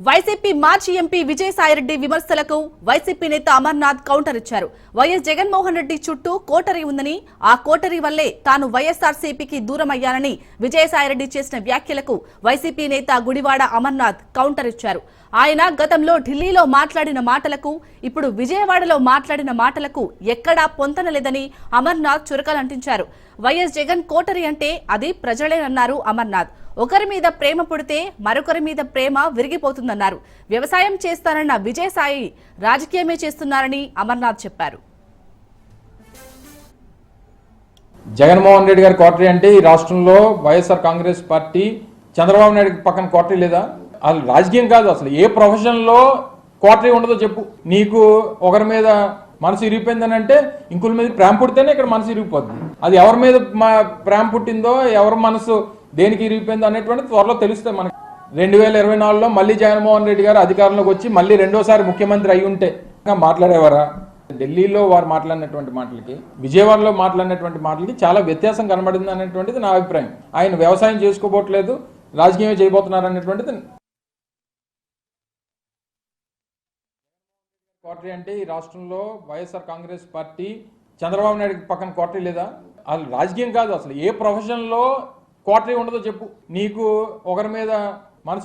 YCP మాజీ MP Vijayasai Reddy విమర్శలకు YCP నేత అమర్నాథ్ కౌంటర్ ఇచ్చారు. వైఎస్ జగన్మోహన్ రెడ్డి చుట్టూ కోటరీ ఉందని, ఆ కోటరీ వల్లే తాను వైఎస్ఆర్సీపీకి దూరమయ్యానని విజయసాయిరెడ్డి చేసిన వ్యాఖ్యలకు వైసీపీ నేత గుడివాడ అమర్నాథ్ కౌంటర్ ఇచ్చారు. ఆయన గతంలో ఢిల్లీలో మాట్లాడిన మాటలకు, ఇప్పుడు విజయవాడలో మాట్లాడిన మాటలకు ఎక్కడా పొంతన లేదని అమర్నాథ్ చురకలంటించారు. వైఎస్ జగన్ కోటరీ అంటే అది ప్రజలేనన్నారు అమర్నాథ్. ఒకరి మీద ప్రేమ పుడితే మరొకరి మీద ప్రేమ విరిగిపోతుందన్నారు. వ్యవసాయం చేస్తానన్న విజయసాయి రాజకీయమే చేస్తున్నారని అమర్నాథ్ చెప్పారు. జగన్మోహన్ రెడ్డి గారి కోటరీ అంటే ఈ రాష్ట్రంలో వైఎస్ఆర్ కాంగ్రెస్ పార్టీ చంద్రబాబు నాయుడు పక్కన కోటరీ లేదా? అసలు రాజకీయం కాదు, అసలు ఏ ప్రొఫెషన్లో కోటరీ ఉండదో చెప్పు. నీకు ఒకరి మీద మనసు ఇరిగిపోయిందని అంటే ఇంకొక మీద ప్రేమ పుడితేనే ఇక్కడ మనసు ఇరిగిపోద్ది. అది ఎవరి మీద ప్రేమ పుట్టిందో, ఎవరి మనసు దేనికి ఇరిగిపోయిందో అనేటువంటి త్వరలో తెలుస్తాయి మనకి. 2024లో మళ్ళీ జగన్మోహన్ రెడ్డి గారు అధికారంలోకి వచ్చి మళ్ళీ రెండోసారి ముఖ్యమంత్రి అయి ఉంటే మాట్లాడేవారా? ఢిల్లీలో వారు మాట్లాడినటువంటి మాటలకి, విజయవాడలో మాట్లాడినటువంటి మాటలకి చాలా వ్యత్యాసం కనబడింది అనేటువంటిది నా అభిప్రాయం. ఆయన వ్యవసాయం చేసుకోబోట్లేదు, రాజకీయమే చేయబోతున్నారు అనేటువంటిది. కోటరీ అంటే ఈ రాష్ట్రంలో వైఎస్ఆర్ కాంగ్రెస్ పార్టీ చంద్రబాబు నాయుడు పక్కన కోటరీ లేదా? అసలు రాజకీయం కాదు, అసలు ఏ ప్రొఫెషన్లో కోటరీ ఉండదో చెప్పు. నీకు ఒకరి మీద